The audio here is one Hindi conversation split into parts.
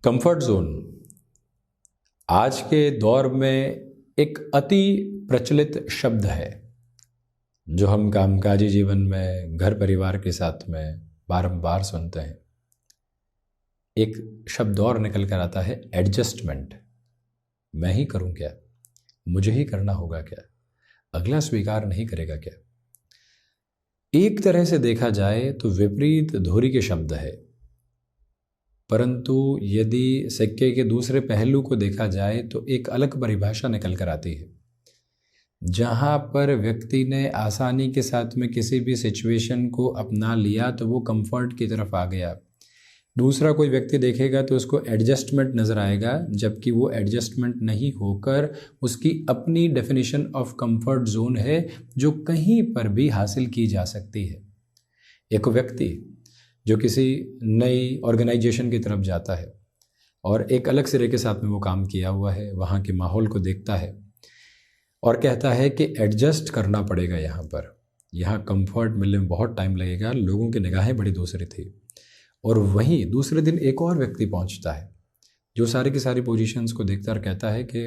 कंफर्ट जोन आज के दौर में एक अति प्रचलित शब्द है जो हम कामकाजी जीवन में घर परिवार के साथ में बारंबार सुनते हैं। एक शब्द और निकल कर आता है एडजस्टमेंट। मैं ही करूं क्या, मुझे ही करना होगा क्या, अगला स्वीकार नहीं करेगा क्या। एक तरह से देखा जाए तो विपरीत धुरी के शब्द है, परंतु यदि सिक्के के दूसरे पहलू को देखा जाए तो एक अलग परिभाषा निकल कर आती है। जहाँ पर व्यक्ति ने आसानी के साथ में किसी भी सिचुएशन को अपना लिया तो वो कंफर्ट की तरफ आ गया। दूसरा कोई व्यक्ति देखेगा तो उसको एडजस्टमेंट नज़र आएगा, जबकि वो एडजस्टमेंट नहीं होकर उसकी अपनी डेफिनेशन ऑफ कंफर्ट जोन है जो कहीं पर भी हासिल की जा सकती है। एक व्यक्ति जो किसी नई ऑर्गेनाइजेशन की तरफ जाता है और एक अलग सिरे के साथ में वो काम किया हुआ है, वहाँ के माहौल को देखता है और कहता है कि एडजस्ट करना पड़ेगा, यहाँ कंफर्ट मिलने में बहुत टाइम लगेगा, लोगों की निगाहें बड़ी दूसरी थी। और वहीं दूसरे दिन एक और व्यक्ति पहुंचता है जो सारी की सारी पोजीशंस को देखता और कहता है कि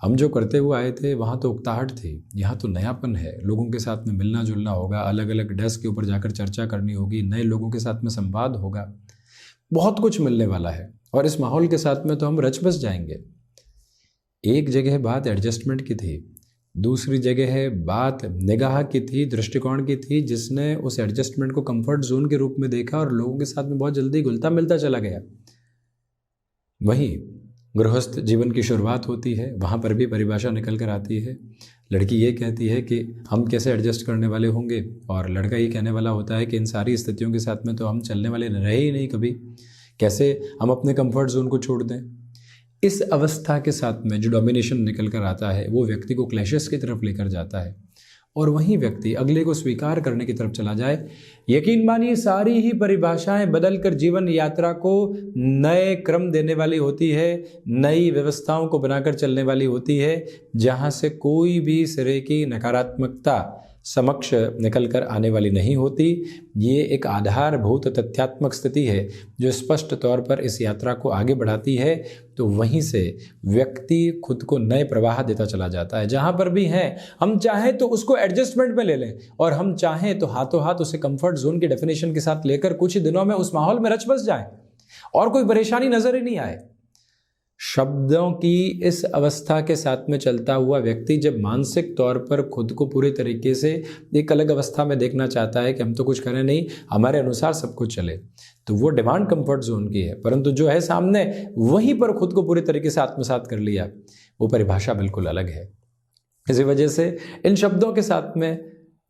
हम जो करते हुए आए थे वहाँ तो उकताहट थी, यहाँ तो नयापन है, लोगों के साथ में मिलना जुलना होगा, अलग अलग डेस्क के ऊपर जाकर चर्चा करनी होगी, नए लोगों के साथ में संवाद होगा, बहुत कुछ मिलने वाला है और इस माहौल के साथ में तो हम रच बस जाएंगे। एक जगह बात एडजस्टमेंट की थी, दूसरी जगह है बात निगाह की थी, दृष्टिकोण की थी, जिसने उस एडजस्टमेंट को कंफर्ट जोन के रूप में देखा और लोगों के साथ में बहुत जल्दी घुलता मिलता चला गया। वहीं गृहस्थ जीवन की शुरुआत होती है, वहाँ पर भी परिभाषा निकल कर आती है। लड़की ये कहती है कि हम कैसे एडजस्ट करने वाले होंगे और लड़का ये कहने वाला होता है कि इन सारी स्थितियों के साथ में तो हम चलने वाले रहे ही नहीं कभी, कैसे हम अपने कंफर्ट जोन को छोड़ दें। इस अवस्था के साथ में जो डोमिनेशन निकल कर आता है वो व्यक्ति को क्लैशेस की तरफ लेकर जाता है और वही व्यक्ति अगले को स्वीकार करने की तरफ चला जाए। यकीन मानिए सारी ही परिभाषाएं बदलकर जीवन यात्रा को नए क्रम देने वाली होती है, नई व्यवस्थाओं को बनाकर चलने वाली होती है, जहां से कोई भी सिरे की नकारात्मकता समक्ष निकल कर आने वाली नहीं होती। ये एक आधारभूत तथ्यात्मक स्थिति है जो स्पष्ट तौर पर इस यात्रा को आगे बढ़ाती है। तो वहीं से व्यक्ति खुद को नए प्रवाह देता चला जाता है। जहाँ पर भी हैं हम चाहें तो उसको एडजस्टमेंट में ले लें और हम चाहें तो हाथों हाथ उसे कंफर्ट जोन की डेफिनेशन के साथ लेकर कुछ ही दिनों में उस माहौल में रच बस जाएं और कोई परेशानी नजर ही नहीं आए। शब्दों की इस अवस्था के साथ में चलता हुआ व्यक्ति जब मानसिक तौर पर खुद को पूरे तरीके से एक अलग अवस्था में देखना चाहता है कि हम तो कुछ करें नहीं, हमारे अनुसार सब कुछ चले, तो वो डिमांड कंफर्ट जोन की है। परंतु जो है सामने वहीं पर खुद को पूरे तरीके से आत्मसात कर लिया, वो परिभाषा बिल्कुल अलग है। इसी वजह से इन शब्दों के साथ में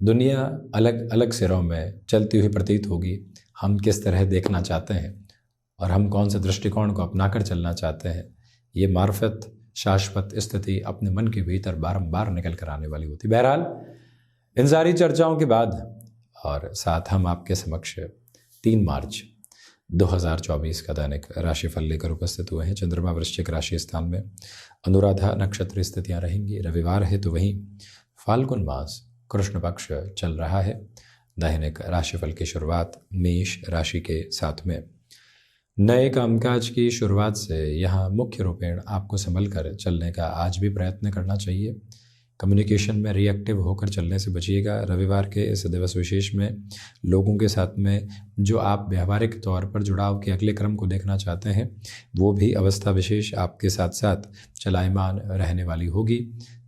दुनिया अलग अलग सिरों में चलती हुई प्रतीत होगी। हम किस तरह देखना चाहते हैं और हम कौन से दृष्टिकोण को अपनाकर चलना चाहते हैं, ये मार्फत शाश्वत स्थिति अपने मन के भीतर बारंबार निकल कर आने वाली होती। बहरहाल इन सारी चर्चाओं के बाद और साथ हम आपके समक्ष 3 मार्च 2024 का दैनिक राशिफल लेकर उपस्थित हुए हैं। चंद्रमा वृश्चिक राशि स्थान में, अनुराधा नक्षत्र स्थितियाँ रहेंगी। रविवार है तो वहीं फाल्गुन मास कृष्ण पक्ष चल रहा है। दैनिक राशिफल की शुरुआत मेष राशि के साथ में नए कामकाज की शुरुआत से यहाँ मुख्य रूपेण आपको संभल कर चलने का आज भी प्रयत्न करना चाहिए। कम्युनिकेशन में रिएक्टिव होकर चलने से बचिएगा। रविवार के इस दिवस विशेष में लोगों के साथ में जो आप व्यावहारिक तौर पर जुड़ाव के अगले क्रम को देखना चाहते हैं वो भी अवस्था विशेष आपके साथ साथ चलायमान रहने वाली होगी।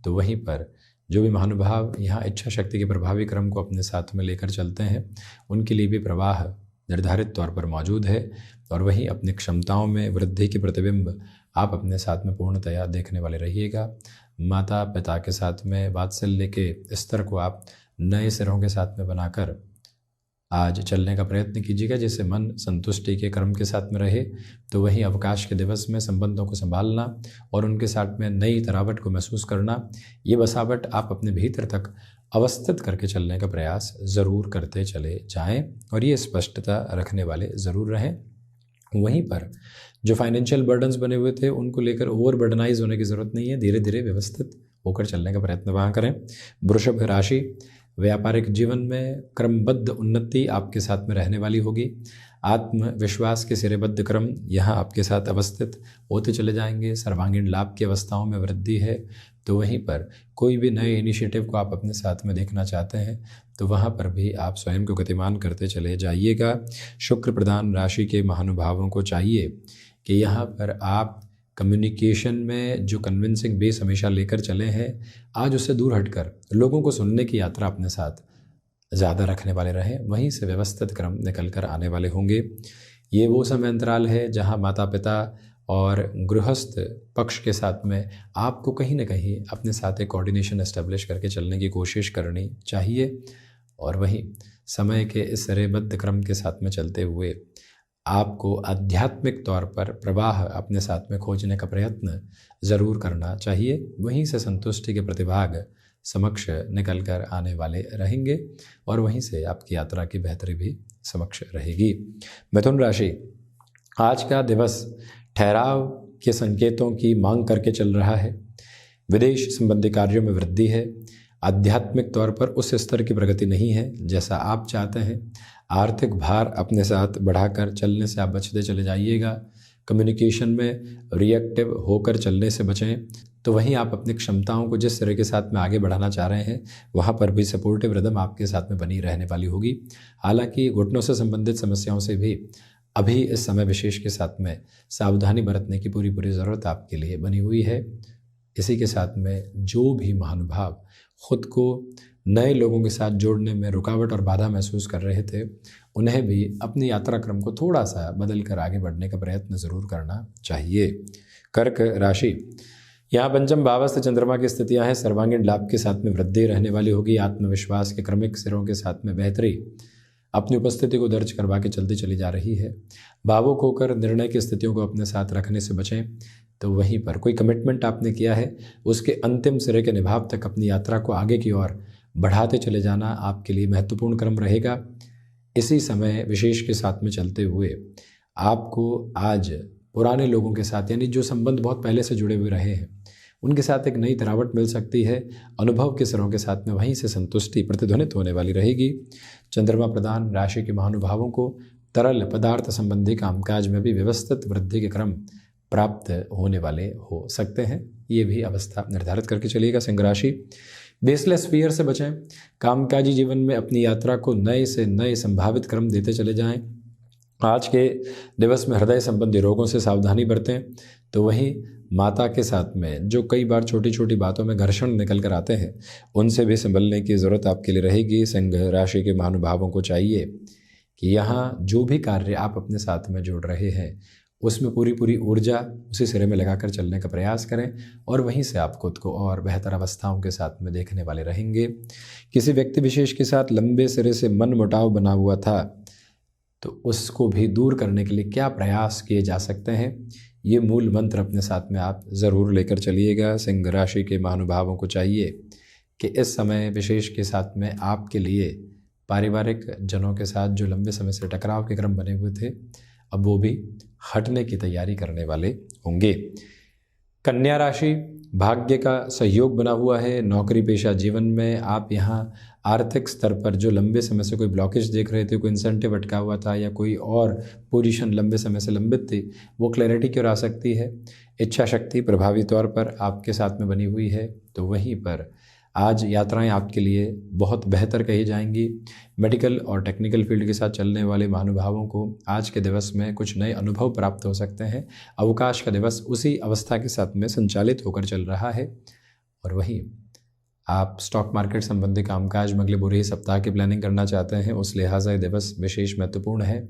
तो वहीं पर जो भी महानुभाव यहाँ इच्छा शक्ति के प्रभावी क्रम को अपने साथ में लेकर चलते हैं उनके लिए भी प्रवाह निर्धारित तौर पर मौजूद है और वहीं अपनी क्षमताओं में वृद्धि की प्रतिबिंब आप अपने साथ में पूर्णतया देखने वाले रहिएगा। माता पिता के साथ में वात्सल्य के स्तर को आप नए सिरों के साथ में बनाकर आज चलने का प्रयत्न कीजिएगा, जिससे मन संतुष्टि के क्रम के साथ में रहे। तो वहीं अवकाश के दिवस में संबंधों को संभालना और उनके साथ में नई तरावट को महसूस करना, ये बसावट आप अपने भीतर तक अवस्थित करके चलने का प्रयास ज़रूर करते चले जाएं और ये स्पष्टता रखने वाले ज़रूर रहें। वहीं पर जो फाइनेंशियल बर्डन्स बने हुए थे उनको लेकर ओवर बर्डनाइज होने की ज़रूरत नहीं है, धीरे धीरे व्यवस्थित होकर चलने का प्रयत्न वहाँ करें। वृषभ राशि, व्यापारिक जीवन में क्रमबद्ध उन्नति आपके साथ में रहने वाली होगी। आत्मविश्वास के सिरेबद्ध क्रम यहाँ आपके साथ अवस्थित होते चले जाएंगे। सर्वांगीण लाभ की अवस्थाओं में वृद्धि है। तो वहीं पर कोई भी नए इनिशिएटिव को आप अपने साथ में देखना चाहते हैं तो वहाँ पर भी आप स्वयं को गतिमान करते चले जाइएगा। शुक्र प्रधान राशि के महानुभावों को चाहिए कि यहाँ पर आप कम्युनिकेशन में जो कन्विंसिंग बेस हमेशा लेकर चले हैं, आज उससे दूर हटकर लोगों को सुनने की यात्रा अपने साथ ज़्यादा रखने वाले रहें। वहीं से व्यवस्थित क्रम निकल कर आने वाले होंगे। ये वो समय अंतराल है जहाँ माता पिता और गृहस्थ पक्ष के साथ में आपको कहीं ना कहीं अपने साथ एक कोऑर्डिनेशन एस्टेब्लिश करके चलने की कोशिश करनी चाहिए। और वहीं समय के इस सरेबद्ध क्रम के साथ में चलते हुए आपको आध्यात्मिक तौर पर प्रवाह अपने साथ में खोजने का प्रयत्न ज़रूर करना चाहिए। वहीं से संतुष्टि के प्रतिभाग समक्ष निकल कर आने वाले रहेंगे और वहीं से आपकी यात्रा की बेहतरी भी समक्ष रहेगी। मिथुन राशि, आज का दिवस ठहराव के संकेतों की मांग करके चल रहा है। विदेश संबंधी कार्यों में वृद्धि है। आध्यात्मिक तौर पर उस स्तर की प्रगति नहीं है जैसा आप चाहते हैं। आर्थिक भार अपने साथ बढ़ाकर चलने से आप बचते चले जाइएगा। कम्युनिकेशन में रिएक्टिव होकर चलने से बचें। तो वहीं आप अपनी क्षमताओं को जिस तरह के साथ में आगे बढ़ाना चाह रहे हैं वहाँ पर भी सपोर्टिव रिदम आपके साथ में बनी रहने वाली होगी। हालांकि घुटनों से संबंधित समस्याओं से भी अभी इस समय विशेष के साथ में सावधानी बरतने की पूरी ज़रूरत आपके लिए बनी हुई है। इसी के साथ में जो भी महानुभाव खुद को नए लोगों के साथ जोड़ने में रुकावट और बाधा महसूस कर रहे थे, उन्हें भी अपनी यात्रा क्रम को थोड़ा सा बदल कर आगे बढ़ने का प्रयत्न ज़रूर करना चाहिए। कर्क राशि, यहाँ पंचम भावस्थ चंद्रमा की स्थितियाँ हैं। सर्वांगीण लाभ के साथ में वृद्धि रहने वाली होगी। आत्मविश्वास के क्रमिक सिरों के साथ में बेहतरी अपनी उपस्थिति को दर्ज करवा के चलती चली जा रही है। भावुक होकर निर्णय की स्थितियों को अपने साथ रखने से बचें। तो वहीं पर कोई कमिटमेंट आपने किया है उसके अंतिम सिरे के निभाव तक अपनी यात्रा को आगे की ओर बढ़ाते चले जाना आपके लिए महत्वपूर्ण क्रम रहेगा। इसी समय विशेष के साथ में चलते हुए आपको आज पुराने लोगों के साथ, यानी जो संबंध बहुत पहले से जुड़े हुए रहे हैं, उनके साथ एक नई तरावट मिल सकती है। अनुभव के सिरों के साथ में वहीं से संतुष्टि प्रतिध्वनित होने वाली रहेगी। चंद्रमा प्रधान राशि के महानुभावों को तरल पदार्थ संबंधी कामकाज में भी व्यवस्थित वृद्धि के क्रम प्राप्त होने वाले हो सकते हैं। ये भी अवस्था निर्धारित करके चलिएगा। सिंह राशि, बेसलेस फियर से बचें। कामकाजी जीवन में अपनी यात्रा को नए से नए संभावित क्रम देते चले जाएं। आज के दिवस में हृदय संबंधी रोगों से सावधानी बरतें। तो वहीं माता के साथ में जो कई बार छोटी छोटी बातों में घर्षण निकल कर आते हैं, उनसे भी संभलने की ज़रूरत आपके लिए रहेगी। सिंह राशि के महानुभावों को चाहिए कि यहाँ जो भी कार्य आप अपने साथ में जोड़ रहे हैं उसमें पूरी ऊर्जा उसी सिरे में लगाकर चलने का प्रयास करें और वहीं से आप खुद को और बेहतर अवस्थाओं के साथ में देखने वाले रहेंगे। किसी व्यक्ति विशेष के साथ लंबे सिरे से मन मुटाव बना हुआ था तो उसको भी दूर करने के लिए क्या प्रयास किए जा सकते हैं, ये मूल मंत्र अपने साथ में आप ज़रूर लेकर चलिएगा। सिंह राशि के महानुभावों को चाहिए कि इस समय विशेष के साथ में आपके लिए पारिवारिक जनों के साथ जो लंबे समय से टकराव के क्रम बने हुए थे, अब वो भी हटने की तैयारी करने वाले होंगे। कन्या राशि, भाग्य का सहयोग बना हुआ है। नौकरी पेशा जीवन में आप यहाँ आर्थिक स्तर पर जो लंबे समय से कोई ब्लॉकेज देख रहे थे, कोई इंसेंटिव अटका हुआ था या कोई और पोजीशन लंबे समय से लंबित थी, वो क्लैरिटी की ओर आ सकती है। इच्छा शक्ति प्रभावी तौर पर आपके साथ में बनी हुई है। तो वहीं पर आज यात्राएं आपके लिए बहुत बेहतर कही जाएंगी। मेडिकल और टेक्निकल फील्ड के साथ चलने वाले महानुभावों को आज के दिवस में कुछ नए अनुभव प्राप्त हो सकते हैं। अवकाश का दिवस उसी अवस्था के साथ में संचालित होकर चल रहा है। और वहीं आप स्टॉक मार्केट संबंधी कामकाज में अगले बुरे सप्ताह की प्लानिंग करना चाहते हैं, उस लिहाजा ये दिवस विशेष महत्वपूर्ण है।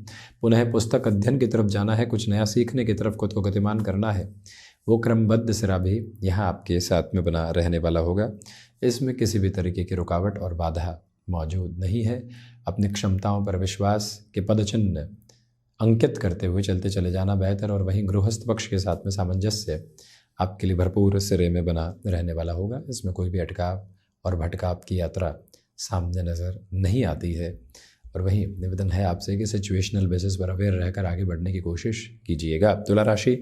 पुनः पुस्तक अध्ययन की तरफ जाना है, कुछ नया सीखने की तरफ खुद को गतिमान करना है, वो क्रमबद्ध सिरा भी यहाँ आपके साथ में बना रहने वाला होगा। इसमें किसी भी तरीके की रुकावट और बाधा मौजूद नहीं है। अपनी क्षमताओं पर विश्वास के पदचिन्ह अंकित करते हुए चलते चले जाना बेहतर। और वहीं गृहस्थ पक्ष के साथ में सामंजस्य आपके लिए भरपूर सिरे में बना रहने वाला होगा। इसमें कोई भी अटकाव और भटकाव की यात्रा सामने नज़र नहीं आती है। और वहीं निवेदन है आपसे कि सिचुएशनल बेसिस पर अवेयर रहकर आगे बढ़ने की कोशिश कीजिएगा। तुला राशि,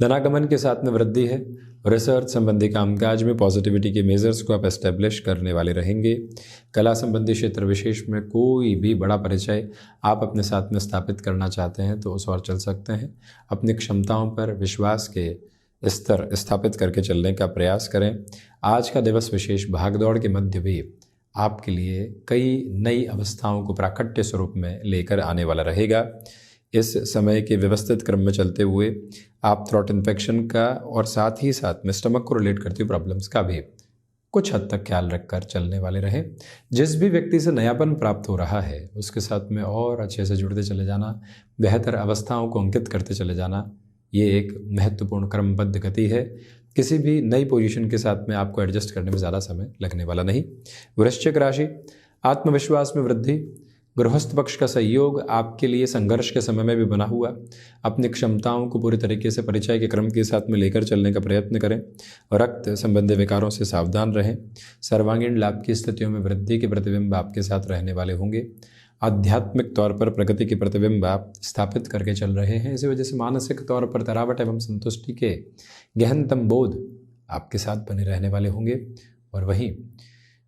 धनागमन के साथ में वृद्धि है। रिसर्च संबंधी कामकाज में पॉजिटिविटी के मेजर्स को आप एस्टेब्लिश करने वाले रहेंगे। कला संबंधी क्षेत्र विशेष में कोई भी बड़ा परिचय आप अपने साथ में स्थापित करना चाहते हैं तो उस ओर चल सकते हैं। अपनी क्षमताओं पर विश्वास के स्तर स्थापित करके चलने का प्रयास करें। आज का दिवस विशेष भागदौड़ के मध्य भी आपके लिए कई नई अवस्थाओं को प्राकट्य स्वरूप में लेकर आने वाला रहेगा। इस समय के व्यवस्थित क्रम में चलते हुए आप थ्रोट इन्फेक्शन का और साथ ही साथ में स्टमक को रिलेट करती हुई प्रॉब्लम्स का भी कुछ हद तक ख्याल रखकर चलने वाले रहें। जिस भी व्यक्ति से नयापन प्राप्त हो रहा है उसके साथ में और अच्छे से जुड़ते चले जाना, बेहतर अवस्थाओं को अंकित करते चले जाना, ये एक महत्वपूर्ण क्रमबद्ध गति है। किसी भी नई पोजीशन के साथ में आपको एडजस्ट करने में ज़्यादा समय लगने वाला नहीं। वृश्चिक राशि, आत्मविश्वास में वृद्धि। गृहस्थ पक्ष का सहयोग आपके लिए संघर्ष के समय में भी बना हुआ। अपनी क्षमताओं को पूरी तरीके से परिचय के क्रम के साथ में लेकर चलने का प्रयत्न करें। रक्त संबंधी विकारों से सावधान रहें। सर्वांगीण लाभ की स्थितियों में वृद्धि के प्रतिबिंब आपके साथ रहने वाले होंगे। आध्यात्मिक तौर पर प्रगति के प्रतिबिंब आप स्थापित करके चल रहे हैं। इसी वजह से मानसिक तौर पर तरावट एवं संतुष्टि के गहनतम बोध आपके साथ बने रहने वाले होंगे। और वहीं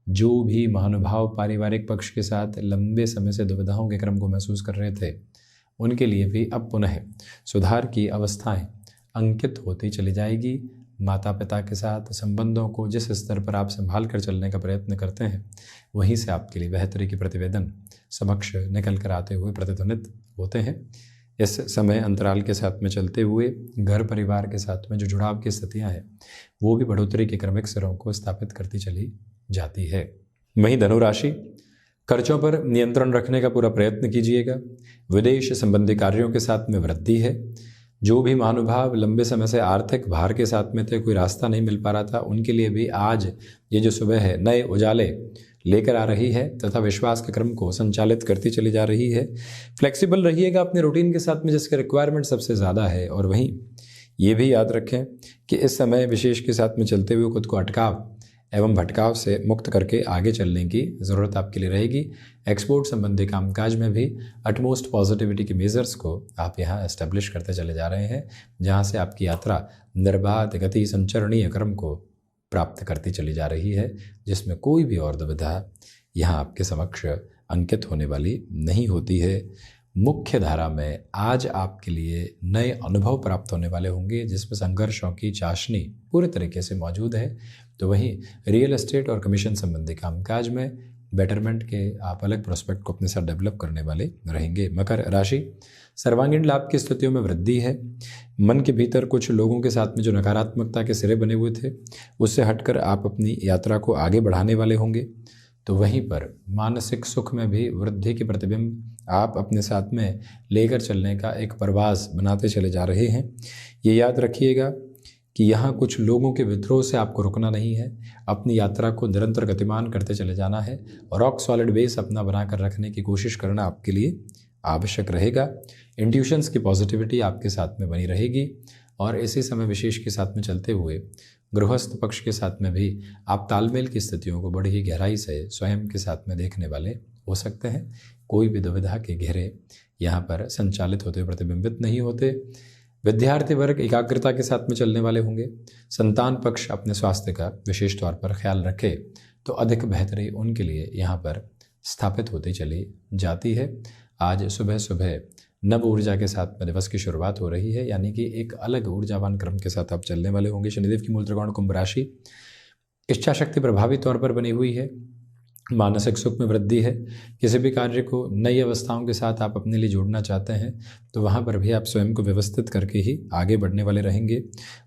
जो भी महानुभाव पारिवारिक पक्ष के साथ लंबे समय से दुविधाओं के क्रम को महसूस कर रहे थे उनके लिए भी अब पुनः सुधार की अवस्थाएं अंकित होती चली जाएगी। माता पिता के साथ संबंधों को जिस स्तर पर आप संभाल कर चलने का प्रयत्न करते हैं वहीं से आपके लिए बेहतरी के प्रतिवेदन समक्ष निकल कर आते हुए प्रतिध्वनित होते हैं। इस समय अंतराल के साथ में चलते हुए घर परिवार के साथ में जो जुड़ाव की स्थितियां हैं वो भी बढ़ोतरी के क्रमिक सिरों को स्थापित करती चली जाती है। वहीं धनु राशि, खर्चों पर नियंत्रण रखने का पूरा प्रयत्न कीजिएगा। विदेश संबंधी कार्यों के साथ में वृद्धि है। जो भी महानुभाव लंबे समय से आर्थिक भार के साथ में थे, कोई रास्ता नहीं मिल पा रहा था, उनके लिए भी आज ये जो सुबह है नए उजाले लेकर आ रही है तथा विश्वास के क्रम को संचालित करती चली जा रही है। फ्लेक्सिबल रहिएगा अपने रूटीन के साथ में जिसके रिक्वायरमेंट सबसे ज़्यादा है। और वहीं ये भी याद रखें कि इस समय विशेष के साथ में चलते हुए खुद को अटकाव एवं भटकाव से मुक्त करके आगे चलने की ज़रूरत आपके लिए रहेगी। एक्सपोर्ट संबंधी कामकाज में भी अटमोस्ट पॉजिटिविटी के मेजर्स को आप यहाँ एस्टेब्लिश करते चले जा रहे हैं, जहाँ से आपकी यात्रा निर्बाध गति संचरणीय क्रम को प्राप्त करती चली जा रही है, जिसमें कोई भी और दुविधा यहाँ आपके समक्ष अंकित होने वाली नहीं होती है। मुख्य धारा में आज आपके लिए नए अनुभव प्राप्त होने वाले होंगे जिसमें संघर्षों की चाशनी पूरे तरीके से मौजूद है। तो वहीं रियल एस्टेट और कमीशन संबंधी कामकाज में बेटरमेंट के आप अलग प्रोस्पेक्ट को अपने साथ डेवलप करने वाले रहेंगे। मकर राशि, सर्वांगीण लाभ की स्थितियों में वृद्धि है। मन के भीतर कुछ लोगों के साथ में जो नकारात्मकता के सिरे बने हुए थे उससे हटकर आप अपनी यात्रा को आगे बढ़ाने वाले होंगे। तो वहीं पर मानसिक सुख में भी वृद्धि के प्रतिबिंब आप अपने साथ में लेकर चलने का एक प्रवास बनाते चले जा रहे हैं। ये याद रखिएगा कि यहाँ कुछ लोगों के विद्रोह से आपको रुकना नहीं है, अपनी यात्रा को निरंतर गतिमान करते चले जाना है और रॉक सॉलिड बेस अपना बनाकर रखने की कोशिश करना आपके लिए आवश्यक रहेगा। इंट्यूशंस की पॉजिटिविटी आपके साथ में बनी रहेगी और इसी समय विशेष के साथ में चलते हुए गृहस्थ पक्ष के साथ में भी आप तालमेल की स्थितियों को बड़ी ही गहराई से स्वयं के साथ में देखने वाले हो सकते हैं। कोई भी दुविधा के घेरे यहाँ पर संचालित होते हुए प्रतिबिंबित नहीं होते। विद्यार्थी वर्ग एकाग्रता के साथ में चलने वाले होंगे। संतान पक्ष अपने स्वास्थ्य का विशेष तौर पर ख्याल रखे तो अधिक बेहतरी उनके लिए यहाँ पर स्थापित होती चली जाती है। आज सुबह सुबह नव ऊर्जा के साथ में दिवस की शुरुआत हो रही है, यानी कि एक अलग ऊर्जावान क्रम के साथ आप चलने वाले होंगे। शनिदेव की मूल त्रिकोण कुंभ राशि, इच्छा शक्ति प्रभावी तौर पर बनी हुई है। मानसिक सुख में वृद्धि है। किसी भी कार्य को नई अवस्थाओं के साथ आप अपने लिए जोड़ना चाहते हैं तो वहाँ पर भी आप स्वयं को व्यवस्थित करके ही आगे बढ़ने वाले रहेंगे।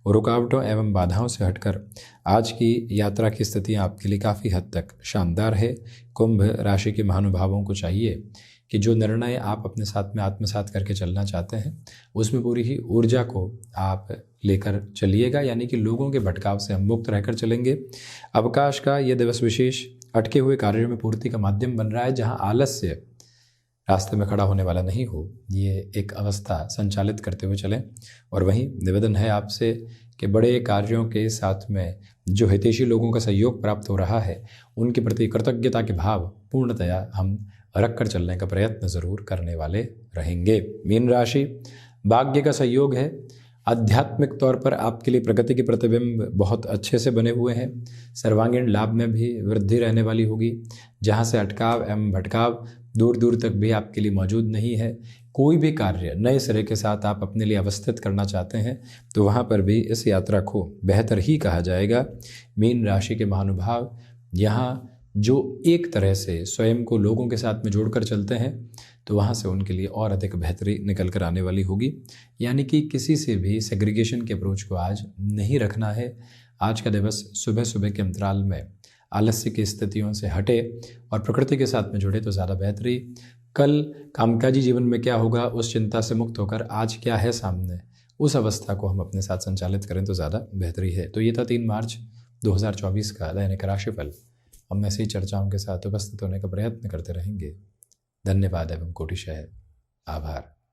रुकावटों एवं बाधाओं से हटकर आज की यात्रा की स्थितियाँ आपके लिए काफ़ी हद तक शानदार है। कुंभ राशि के महानुभावों को चाहिए कि जो निर्णय आप अपने साथ में आत्मसात करके चलना चाहते हैं उसमें पूरी ही ऊर्जा को आप लेकर चलिएगा, यानी कि लोगों के भटकाव से हम मुक्त रहकर चलेंगे। अवकाश का यह दिवस विशेष अटके हुए कार्यों में पूर्ति का माध्यम बन रहा है, जहां आलस्य रास्ते में खड़ा होने वाला नहीं हो, ये एक अवस्था संचालित करते हुए चलें। और वहीं निवेदन है आपसे कि बड़े कार्यों के साथ में जो हितैषी लोगों का सहयोग प्राप्त हो रहा है उनके प्रति कृतज्ञता के भाव पूर्णतया हम रख कर चलने का प्रयत्न ज़रूर करने वाले रहेंगे। मीन राशि, भाग्य का सहयोग है। आध्यात्मिक तौर पर आपके लिए प्रगति के प्रतिबिंब बहुत अच्छे से बने हुए हैं। सर्वांगीण लाभ में भी वृद्धि रहने वाली होगी। जहाँ से अटकाव एवं भटकाव दूर दूर तक भी आपके लिए मौजूद नहीं है। कोई भी कार्य नए सिरे के साथ आप अपने लिए अवस्थित करना चाहते हैं तो वहाँ पर भी इस यात्रा को बेहतर ही कहा जाएगा। मीन राशि के महानुभाव यहाँ जो एक तरह से स्वयं को लोगों के साथ में जोड़कर चलते हैं तो वहाँ से उनके लिए और अधिक बेहतरी निकल कर आने वाली होगी। यानी कि किसी से भी सेग्रीगेशन के अप्रोच को आज नहीं रखना है। आज का दिवस सुबह सुबह के अंतराल में आलस्य की स्थितियों से हटे और प्रकृति के साथ में जुड़े तो ज़्यादा बेहतरी। कल कामकाजी जीवन में क्या होगा उस चिंता से मुक्त होकर आज क्या है सामने उस अवस्था को हम अपने साथ संचालित करें तो ज़्यादा बेहतरी है। तो ये था 3 मार्च 2024 का दैनिक राशिफल। हम ऐसी चर्चाओं के साथ उपस्थित होने का प्रयत्न करते रहेंगे। धन्यवाद एवं कोटिशः आभार।